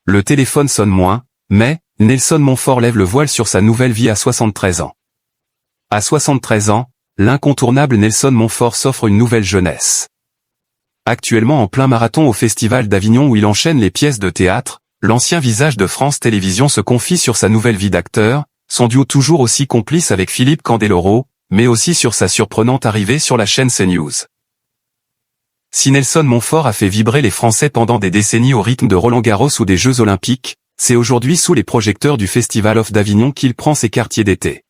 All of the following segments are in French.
Le téléphone sonne moins, mais Nelson Montfort lève le voile sur sa nouvelle vie à 73 ans. À 73 ans, l'incontournable Nelson Montfort s'offre une nouvelle jeunesse. Actuellement en plein marathon au Festival d'Avignon où il enchaîne les pièces de théâtre, l'ancien visage de France Télévisions se confie sur sa nouvelle vie d'acteur, son duo toujours aussi complice avec Philippe Candeloro, mais aussi sur sa surprenante arrivée sur la chaîne CNews. Si Nelson Montfort a fait vibrer les Français pendant des décennies au rythme de Roland-Garros ou des Jeux Olympiques, c'est aujourd'hui sous les projecteurs du Festival of d'Avignon qu'il prend ses quartiers d'été.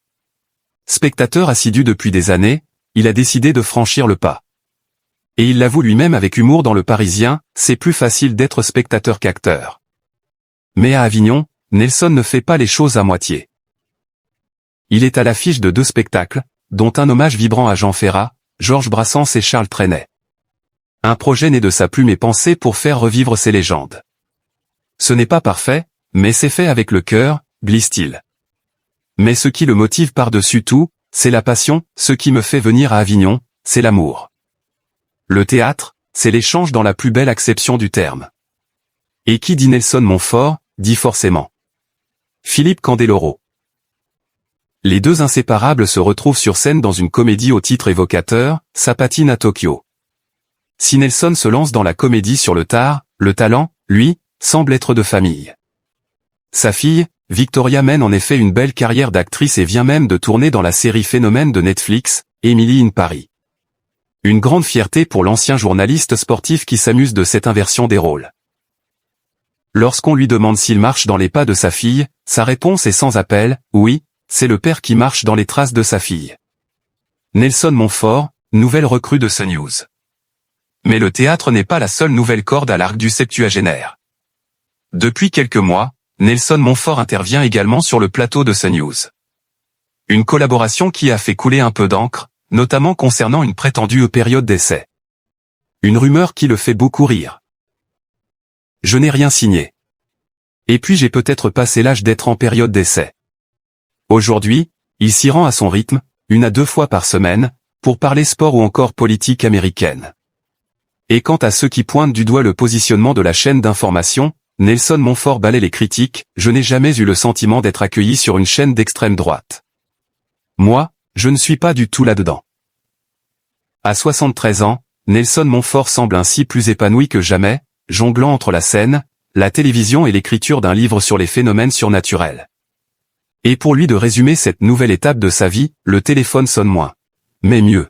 Spectateur assidu depuis des années, il a décidé de franchir le pas. Et il l'avoue lui-même avec humour dans Le Parisien, c'est plus facile d'être spectateur qu'acteur. Mais à Avignon, Nelson ne fait pas les choses à moitié. Il est à l'affiche de 2 spectacles, dont un hommage vibrant à Jean Ferrat, Georges Brassens et Charles Trenet. Un projet né de sa plume et pensé pour faire revivre ces légendes. Ce n'est pas parfait, mais c'est fait avec le cœur, glisse-t-il. Mais ce qui le motive par-dessus tout, c'est la passion, ce qui me fait venir à Avignon, c'est l'amour. Le théâtre, c'est l'échange dans la plus belle acception du terme. Et qui dit Nelson Montfort, dit forcément Philippe Candeloro. Les 2 inséparables se retrouvent sur scène dans une comédie au titre évocateur, Ça patine à Tokyo. Si Nelson se lance dans la comédie sur le tard, le talent, lui, semble être de famille. Sa fille, Victoria mène en effet une belle carrière d'actrice et vient même de tourner dans la série phénomène de Netflix, Emily in Paris. Une grande fierté pour l'ancien journaliste sportif qui s'amuse de cette inversion des rôles. Lorsqu'on lui demande s'il marche dans les pas de sa fille, sa réponse est sans appel, oui, c'est le père qui marche dans les traces de sa fille. Nelson Montfort, nouvelle recrue de CNews. Mais le théâtre n'est pas la seule nouvelle corde à l'arc du septuagénaire. Depuis quelques mois, Nelson Montfort intervient également sur le plateau de CNews. Une collaboration qui a fait couler un peu d'encre, notamment concernant une prétendue période d'essai. Une rumeur qui le fait beaucoup rire. Je n'ai rien signé. Et puis j'ai peut-être passé l'âge d'être en période d'essai. Aujourd'hui, il s'y rend à son rythme, 1 à 2 fois par semaine, pour parler sport ou encore politique américaine. Et quant à ceux qui pointent du doigt le positionnement de la chaîne d'information, Nelson Montfort balaie les critiques, je n'ai jamais eu le sentiment d'être accueilli sur une chaîne d'extrême droite. Moi, je ne suis pas du tout là-dedans. À 73 ans, Nelson Montfort semble ainsi plus épanoui que jamais, jonglant entre la scène, la télévision et l'écriture d'un livre sur les phénomènes surnaturels. Et pour lui de résumer cette nouvelle étape de sa vie, le téléphone sonne moins. Mais mieux.